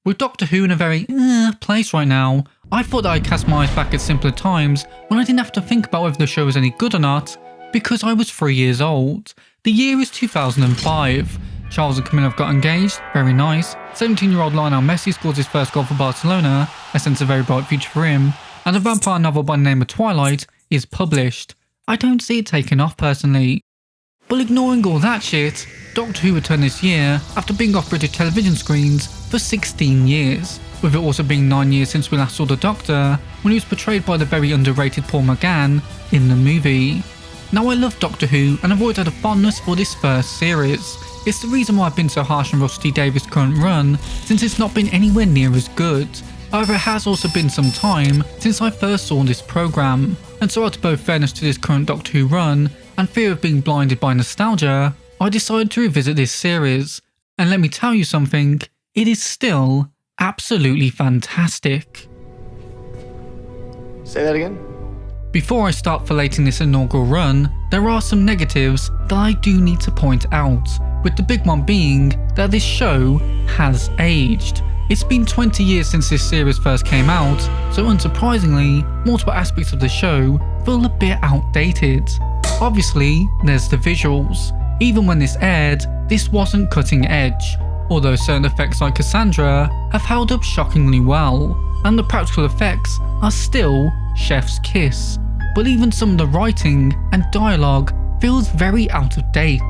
With Doctor Who in a very place right now, I thought that I'd cast my eyes back at simpler times when I didn't have to think about whether the show was any good or not, because I was 3 years old. The year is 2005. Charles and Camilla have got engaged, very nice. 17-year-old Lionel Messi scores his first goal for Barcelona, a sense of very bright future for him, and a vampire novel by the name of Twilight is published. I don't see it taking off personally. But ignoring all that shit, Doctor Who returned this year after being off British television screens for 16 years, with it also being 9 years since we last saw the Doctor, when he was portrayed by the very underrated Paul McGann in the movie. Now I love Doctor Who and I've always had a fondness for this first series. It's the reason why I've been so harsh on Russell T Davies' current run, since it's not been anywhere near as good. However, it has also been some time since I first saw this programme, and so out of both fairness to this current Doctor Who run and fear of being blinded by nostalgia, I decided to revisit this series, and let me tell you something, it is still absolutely fantastic. Say that again? Before I start filleting this inaugural run, there are some negatives that I do need to point out, with the big one being that this show has aged. It's been 20 years since this series first came out, so unsurprisingly, multiple aspects of the show feel a bit outdated. Obviously, there's the visuals. Even when this aired, this wasn't cutting edge, although certain effects like Cassandra have held up shockingly well, and the practical effects are still chef's kiss. But even some of the writing and dialogue feels very out of date.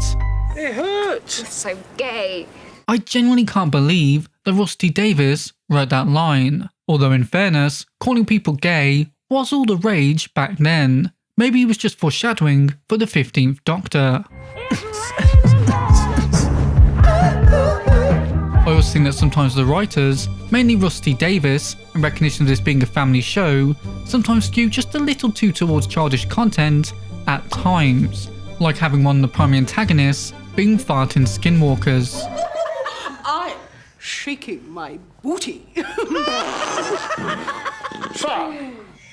It hurts! It's so gay. I genuinely can't believe that Russell T Davies wrote that line, although in fairness, calling people gay was all the rage back then. Maybe he was just foreshadowing for the 15th Doctor. I also think that sometimes the writers, mainly Russell T Davies, in recognition of this being a family show, sometimes skew just a little too towards childish content at times, like having one of the primary antagonists being farting skinwalkers. I'm shaking my booty.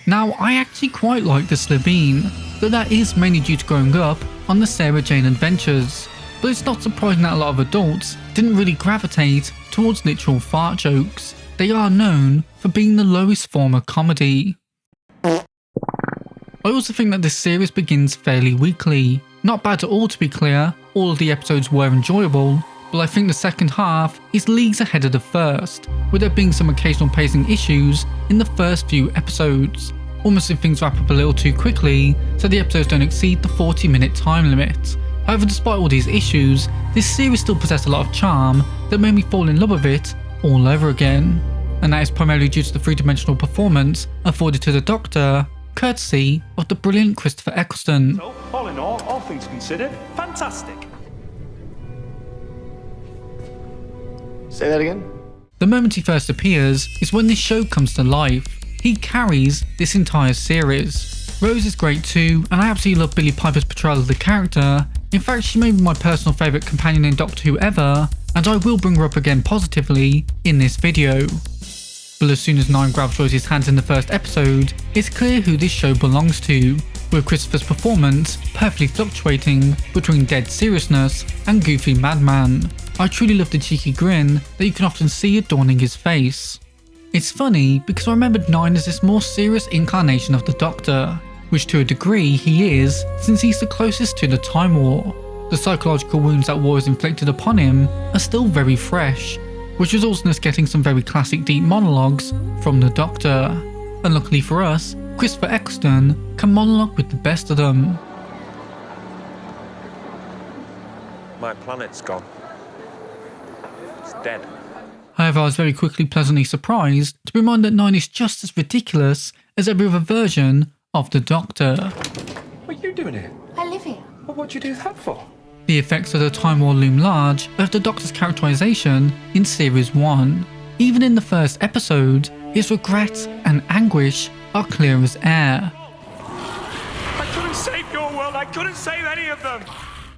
Now, I actually quite like the slitheen, though that is mainly due to growing up on the Sarah Jane adventures, but it's not surprising that a lot of adults didn't really gravitate towards literal fart jokes. They are known for being the lowest form of comedy. I also think that this series begins fairly weakly. Not bad at all, to be clear, all of the episodes were enjoyable, but I think the second half is leagues ahead of the first, with there being some occasional pacing issues in the first few episodes, almost if things wrap up a little too quickly so the episodes don't exceed the 40-minute time limit. However, despite all these issues, this series still possessed a lot of charm that made me fall in love with it all over again, and that is primarily due to the three-dimensional performance afforded to the Doctor, courtesy of the brilliant Christopher Eccleston. So, all in all things considered, fantastic. Say that again? The moment he first appears is when this show comes to life. He carries this entire series. Rose is great too, and I absolutely love Billie Piper's portrayal of the character. In fact, she may be my personal favourite companion in Doctor Who ever, and I will bring her up again positively in this video. But as soon as Nine grabs Rose's hands in the first episode, it's clear who this show belongs to, with Christopher's performance perfectly fluctuating between dead seriousness and goofy madman. I truly love the cheeky grin that you can often see adorning his face. It's funny because I remembered Nine as this more serious incarnation of the Doctor, which to a degree he is, since he's the closest to the Time War. The psychological wounds that war has inflicted upon him are still very fresh, which results in us getting some very classic deep monologues from the Doctor. And luckily for us, Christopher Eccleston can monologue with the best of them. My planet's gone. It's dead. However, I was very quickly pleasantly surprised to be reminded that Nine is just as ridiculous as every other version of the Doctor. What are you doing here? I live here. Well, what'd you do that for? The effects of the Time War loom large of the Doctor's characterization in Series 1. Even in the first episode, his regret and anguish are clear as air. I couldn't save your world, I couldn't save any of them.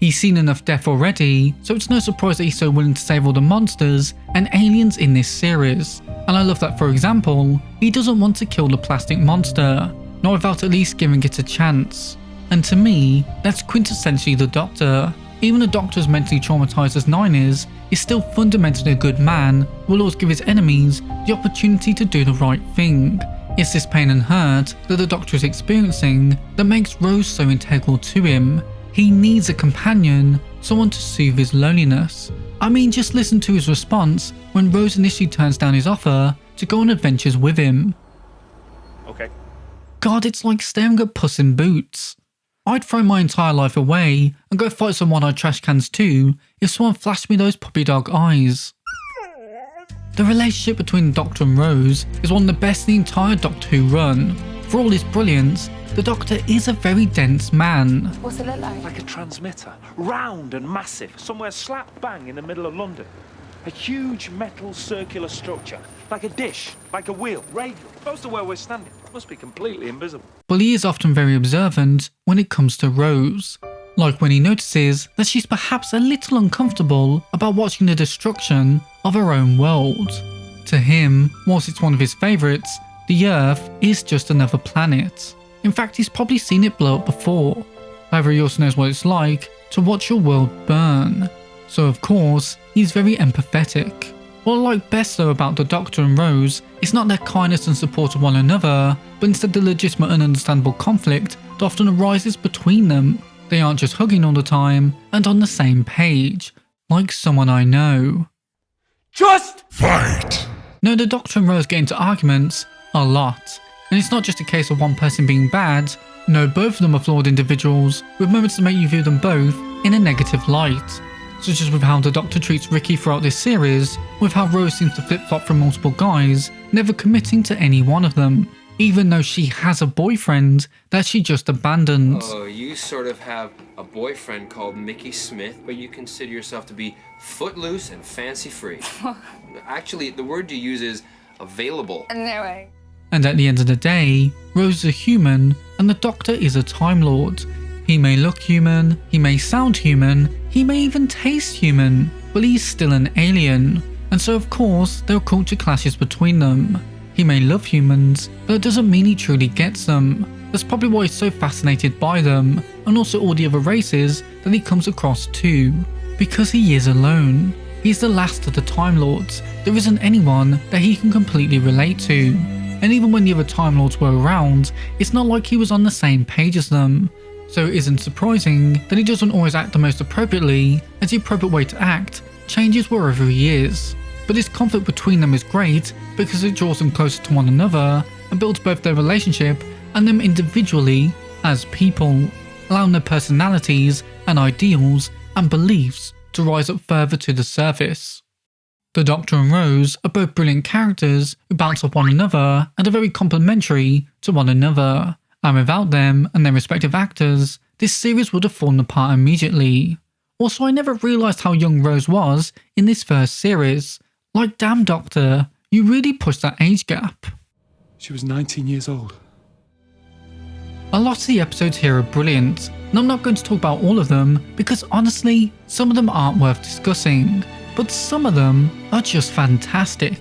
He's seen enough death already, so it's no surprise that he's so willing to save all the monsters and aliens in this series. And I love that, for example, he doesn't want to kill the plastic monster, not without at least giving it a chance. And to me, that's quintessentially the Doctor. Even the Doctor as mentally traumatized as Nine is is still fundamentally a good man who will always give his enemies the opportunity to do the right thing. It's this pain and hurt that the Doctor is experiencing that makes Rose so integral to him. He needs a companion, someone to soothe his loneliness. I mean, just listen to his response when Rose initially turns down his offer to go on adventures with him. Okay. God, it's like staring at Puss in Boots. I'd throw my entire life away and go fight some one-eyed trash cans too if someone flashed me those puppy dog eyes. The relationship between the Doctor and Rose is one of the best in the entire Doctor Who run. For all his brilliance, the Doctor is a very dense man. What's it look like? Like a transmitter, round and massive, somewhere slap bang in the middle of London. A huge metal circular structure, like a dish, like a wheel, radial, close to where we're standing. Must be completely invisible. But he is often very observant when it comes to Rose. Like when he notices that she's perhaps a little uncomfortable about watching the destruction of her own world. To him, whilst it's one of his favourites, the Earth is just another planet. In fact, he's probably seen it blow up before. However, he also knows what it's like to watch your world burn. So of course, he's very empathetic. What I like best though about the Doctor and Rose is not their kindness and support of one another, but instead the legitimate and understandable conflict that often arises between them. They aren't just hugging all the time and on the same page, like someone I know. Just fight! No, the Doctor and Rose get into arguments a lot, and it's not just a case of one person being bad. No, both of them are flawed individuals with moments that make you view them both in a negative light. Such as with how the Doctor treats Ricky throughout this series, with how Rose seems to flip-flop from multiple guys, never committing to any one of them, even though she has a boyfriend that she just abandons. Oh, you sort of have a boyfriend called Mickey Smith, but you consider yourself to be footloose and fancy-free. Actually, the word you use is available. No way. And at the end of the day, Rose is a human and the Doctor is a Time Lord. He may look human, he may sound human, he may even taste human, but he's still an alien. And so of course, there are culture clashes between them. He may love humans, but it doesn't mean he truly gets them. That's probably why he's so fascinated by them, and also all the other races that he comes across too. Because he is alone. He's the last of the Time Lords. There isn't anyone that he can completely relate to. And even when the other Time Lords were around, it's not like he was on the same page as them. So it isn't surprising that he doesn't always act the most appropriately, as the appropriate way to act changes wherever he is. But this conflict between them is great because it draws them closer to one another and builds both their relationship and them individually as people, allowing their personalities and ideals and beliefs to rise up further to the surface. The Doctor and Rose are both brilliant characters who bounce off one another and are very complementary to one another. And without them and their respective actors, this series would have fallen apart immediately. Also, I never realised how young Rose was in this first series. Like, damn Doctor, you really pushed that age gap. She was 19 years old. A lot of the episodes here are brilliant, and I'm not going to talk about all of them because honestly, some of them aren't worth discussing, but some of them are just fantastic.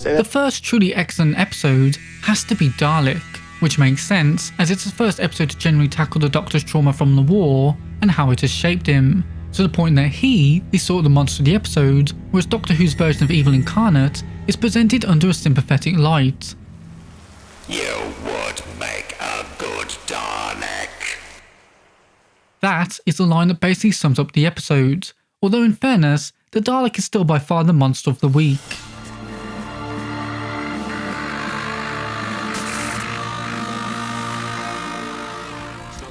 The first truly excellent episode has to be Dalek, which makes sense as it's the first episode to genuinely tackle the Doctor's trauma from the war and how it has shaped him, to the point that he is sort of the monster of the episode, whereas Doctor Who's version of evil incarnate is presented under a sympathetic light. You would make a good Dalek. That is the line that basically sums up the episode, although in fairness, the Dalek is still by far the monster of the week.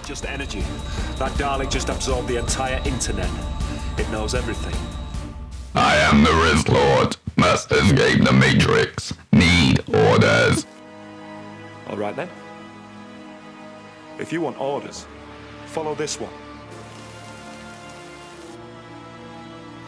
Just energy. That Dalek just absorbed the entire internet. It knows everything. I am the Riz Lord. Must escape the Matrix. Need orders. All right then. If you want orders, follow this one.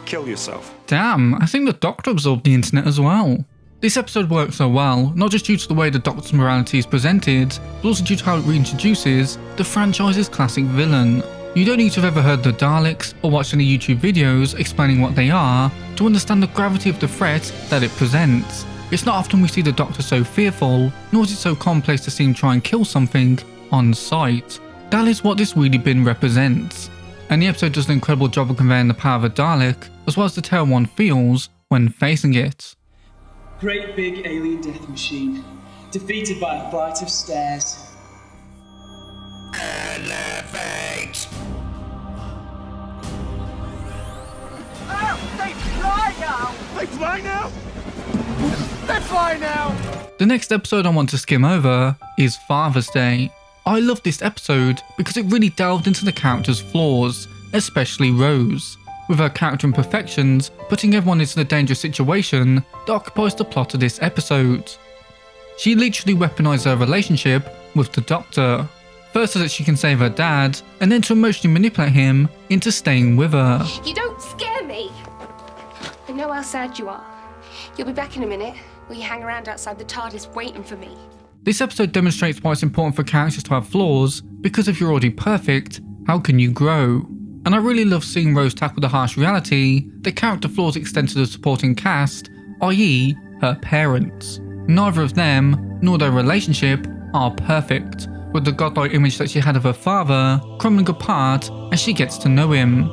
Kill yourself. Damn, I think the Doctor absorbed the internet as well. This episode works so well, not just due to the way the Doctor's morality is presented, but also due to how it reintroduces the franchise's classic villain. You don't need to have ever heard the Daleks or watched any YouTube videos explaining what they are to understand the gravity of the threat that it presents. It's not often we see the Doctor so fearful, nor is it so commonplace to see him try and kill something on sight. That is what this really bin represents. and the episode does an incredible job of conveying the power of a Dalek, as well as the terror one feels when facing it. Great big alien death machine, defeated by a flight of stairs. Elevate! Oh, they fly now! They fly now? They fly now! The next episode I want to skim over is Father's Day. I love this episode because it really delved into the character's flaws, especially Rose, with her character imperfections putting everyone into the dangerous situation that occupies the plot of this episode. She literally weaponized her relationship with the Doctor, first so that she can save her dad, and then to emotionally manipulate him into staying with her. You don't scare me! I know how sad you are. You'll be back in a minute. Will you hang around outside the TARDIS waiting for me? This episode demonstrates why it's important for characters to have flaws, because if you're already perfect, how can you grow? And I really love seeing Rose tackle the harsh reality that character flaws extend to the supporting cast, i.e. her parents. Neither of them, nor their relationship, are perfect, with the godlike image that she had of her father crumbling apart as she gets to know him.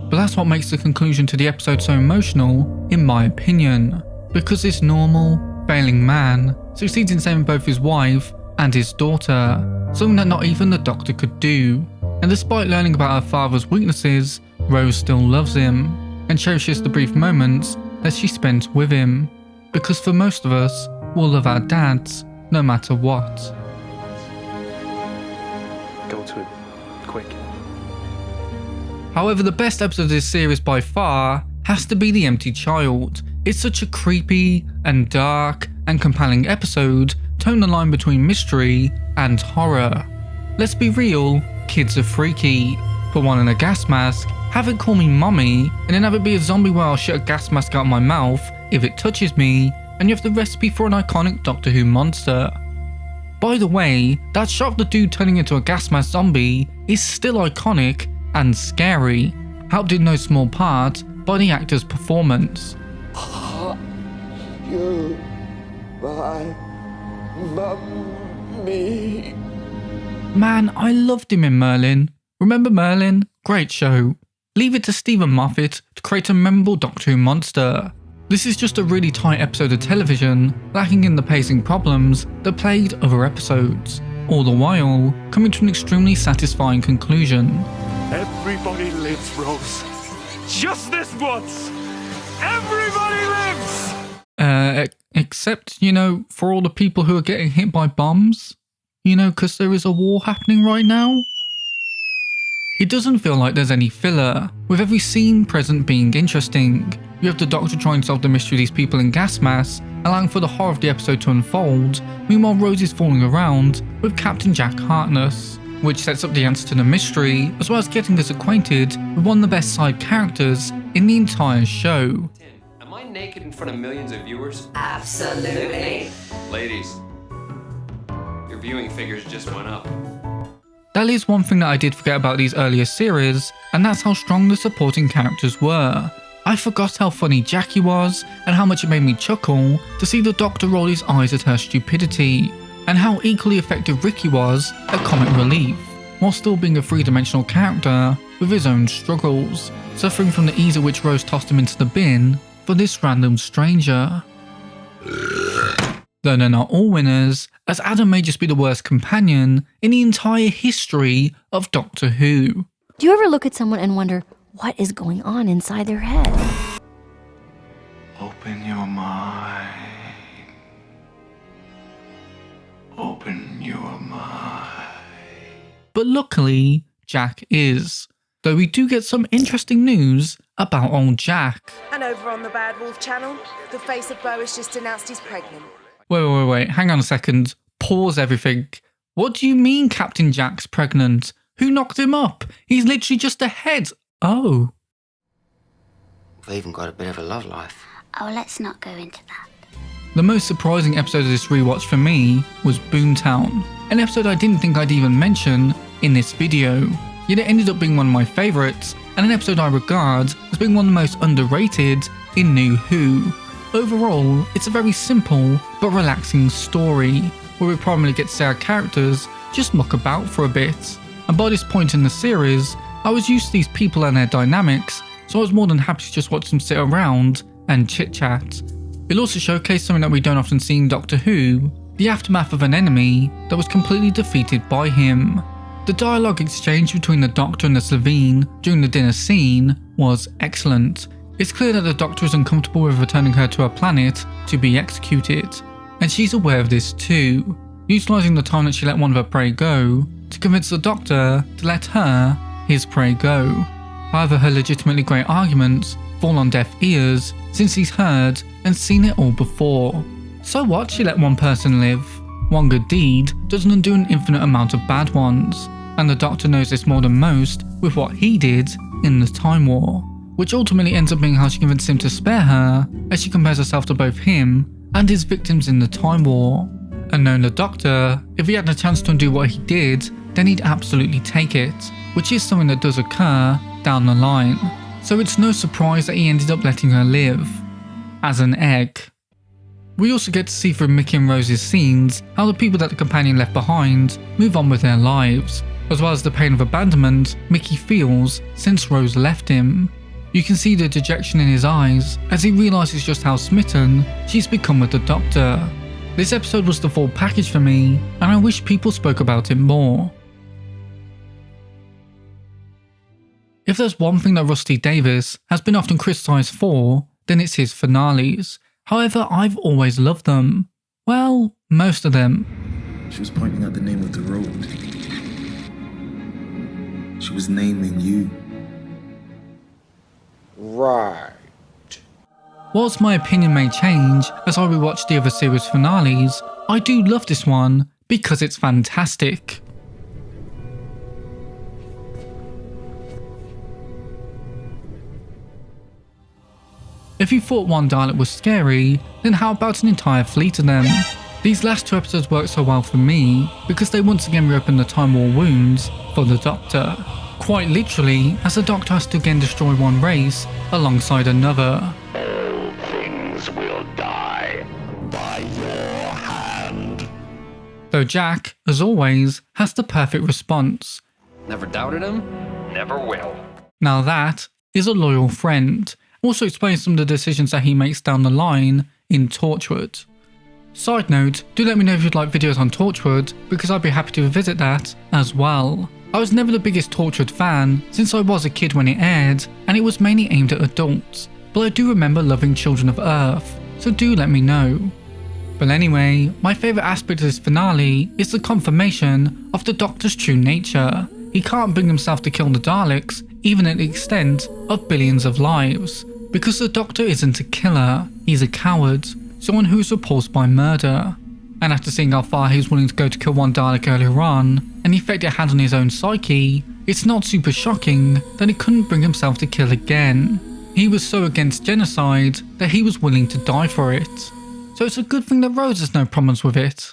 But that's what makes the conclusion to the episode so emotional, in my opinion, because this normal, failing man succeeds in saving both his wife and his daughter, something that not even the Doctor could do. And despite learning about her father's weaknesses, Rose still loves him and cherishes the brief moments that she spent with him, because for most of us, we'll love our dads no matter what. Go to him. Quick. However, the best episode of this series by far has to be The Empty Child. It's such a creepy and dark and compelling episode, toeing the line between mystery and horror. Let's be real, kids are freaky. Put one in a gas mask, have it call me mummy, and then have it be a zombie where I'll shit a gas mask out my mouth if it touches me, and you have the recipe for an iconic Doctor Who monster. By the way, that shot of the dude turning into a gas mask zombie is still iconic and scary, helped in no small part by the actor's performance. You, my mummy. Man, I loved him in Merlin. Remember Merlin? Great show. Leave it to Stephen Moffat to create a memorable Doctor Who monster. This is just a really tight episode of television, lacking in the pacing problems that plagued other episodes, all the while coming to an extremely satisfying conclusion. Everybody lives, Rose. Just this once. Everybody lives! Except, for all the people who are getting hit by bombs. Because there is a war happening right now. It doesn't feel like there's any filler, with every scene present being interesting. You have the Doctor trying to solve the mystery of these people in gas masks, allowing for the horror of the episode to unfold, meanwhile Rose is falling around with Captain Jack Harkness, which sets up the answer to the mystery, as well as getting us acquainted with one of the best side characters in the entire show. Am I naked in front of millions of viewers? Absolutely. Ladies, your viewing figures just went up. That is one thing that I did forget about these earlier series, and that's how strong the supporting characters were. I forgot how funny Jackie was, and how much it made me chuckle to see the Doctor roll his eyes at her stupidity, and how equally effective Ricky was at comic relief, while still being a three-dimensional character with his own struggles, suffering from the ease at which Rose tossed him into the bin for this random stranger. Though they're not all winners, as Adam may just be the worst companion in the entire history of Doctor Who. Do you ever look at someone and wonder what is going on inside their head? Open your mind. Open your mind. But luckily, Jack is. Though we do get some interesting news about old Jack. And over on the Bad Wolf channel, the face of Bo has just announced he's pregnant. Wait, hang on a second. Pause everything. What do you mean Captain Jack's pregnant? Who knocked him up? He's literally just a head. Oh. We've even got a bit of a love life. Oh, let's not go into that. The most surprising episode of this rewatch for me was Boomtown, an episode I didn't think I'd even mention in this video. Yet it ended up being one of my favourites, and an episode I regard as being one of the most underrated in New Who. Overall, it's a very simple but relaxing story, where we primarily get to see our characters just muck about for a bit, and by this point in the series, I was used to these people and their dynamics, so I was more than happy to just watch them sit around and chit chat. It'll also showcase something that we don't often see in Doctor Who, the aftermath of an enemy that was completely defeated by him. The dialogue exchange between the Doctor and the Slitheen during the dinner scene was excellent. It's clear that the Doctor is uncomfortable with returning her to her planet to be executed, and she's aware of this too, utilising the time that she let one of her prey go to convince the Doctor to let her, his prey, go. However, her legitimately great arguments fall on deaf ears since he's heard and seen it all before. So what, she let one person live? One good deed doesn't undo an infinite amount of bad ones, and the Doctor knows this more than most with what he did in the Time War, which ultimately ends up being how she convinced him to spare her, as she compares herself to both him and his victims in the Time War. And knowing the Doctor, if he had the chance to undo what he did, then he'd absolutely take it, which is something that does occur down the line. So it's no surprise that he ended up letting her live. As an egg. We also get to see through Mickey and Rose's scenes how the people that the companion left behind move on with their lives, as well as the pain of abandonment Mickey feels since Rose left him. You can see the dejection in his eyes as he realises just how smitten she's become with the Doctor. This episode was the full package for me, and I wish people spoke about it more. If there's one thing that Rusty Davies has been often criticised for, then it's his finales. However, I've always loved them. Well, most of them. She was pointing out the name of the road. She was naming you. Right. Whilst my opinion may change as I rewatch the other series finales, I do love this one because it's fantastic. If you thought one Dalek was scary, then how about an entire fleet of them? These last two episodes work so well for me because they once again reopen the Time War wounds for the Doctor. Quite literally, as the Doctor has to again destroy one race alongside another. All things will die by your hand. Though Jack, as always, has the perfect response. Never doubted him, never will. Now that is a loyal friend. Also explains some of the decisions that he makes down the line in Torchwood. Side note, do let me know if you'd like videos on Torchwood, because I'd be happy to visit that as well. I was never the biggest Torchwood fan since I was a kid when it aired, and it was mainly aimed at adults, but I do remember loving Children of Earth, so do let me know. But anyway, my favourite aspect of this finale is the confirmation of the Doctor's true nature. He can't bring himself to kill the Daleks, even at the extent of billions of lives. Because the Doctor isn't a killer, he's a coward, someone who's repulsed by murder. And after seeing how far he was willing to go to kill one Dalek earlier on, and the effect it had on his own psyche, it's not super shocking that he couldn't bring himself to kill again. He was so against genocide that he was willing to die for it. So it's a good thing that Rose has no problems with it.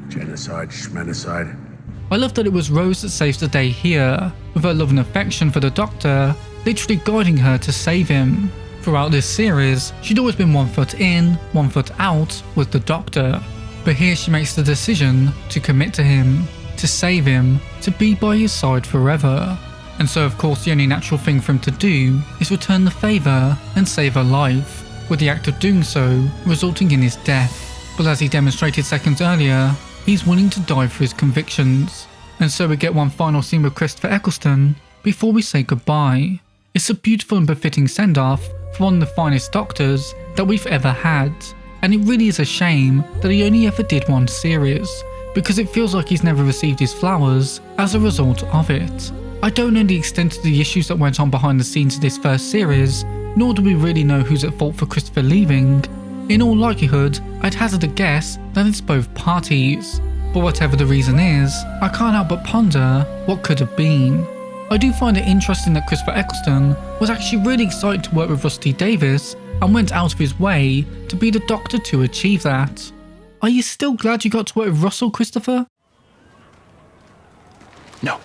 Genocide, schmenocide. I love that it was Rose that saves the day here, with her love and affection for the Doctor literally guiding her to save him. Throughout this series, she'd always been 1 foot in, 1 foot out with the Doctor, but here she makes the decision to commit to him, to save him, to be by his side forever. And so of course the only natural thing for him to do is return the favour and save her life, with the act of doing so resulting in his death. But as he demonstrated seconds earlier, he's willing to die for his convictions. And so we get one final scene with Christopher Eccleston before we say goodbye. It's a beautiful and befitting send-off for one of the finest Doctors that we've ever had, and it really is a shame that he only ever did one series, because it feels like he's never received his flowers as a result of it. I don't know the extent of the issues that went on behind the scenes of this first series, nor do we really know who's at fault for Christopher leaving. In all likelihood, I'd hazard a guess that it's both parties, but whatever the reason is, I can't help but ponder what could have been. I do find it interesting that Christopher Eccleston was actually really excited to work with Rusty Davies and went out of his way to be the Doctor to achieve that. Are you still glad you got to work with Russell, Christopher? No.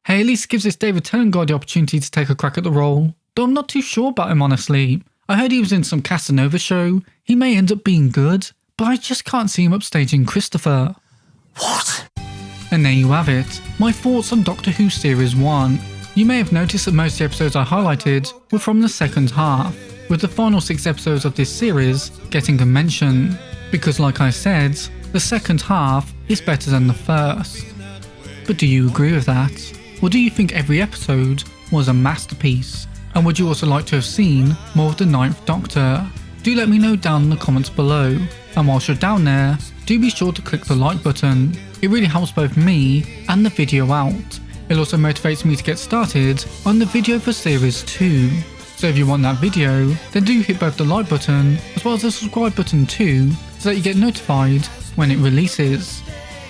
Hey, at least gives this David Tennant guy the opportunity to take a crack at the role, though I'm not too sure about him honestly. I heard he was in some Casanova show, he may end up being good, but I just can't see him upstaging Christopher. What? And there you have it, my thoughts on Doctor Who Series 1. You may have noticed that most of the episodes I highlighted were from the second half, with the final 6 episodes of this series getting a mention, because like I said, the second half is better than the first. But do you agree with that? Or do you think every episode was a masterpiece? And would you also like to have seen more of the 9th Doctor? Do let me know down in the comments below. And whilst you're down there, do be sure to click the like button. It really helps both me and the video out. It also motivates me to get started on the video for series 2. So if you want that video, then do hit both the like button as well as the subscribe button too, so that you get notified when it releases.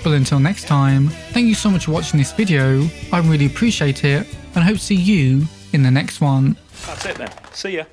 But until next time, thank you so much for watching this video, I really appreciate it, and I hope to see you in the next one. That's it then. See ya.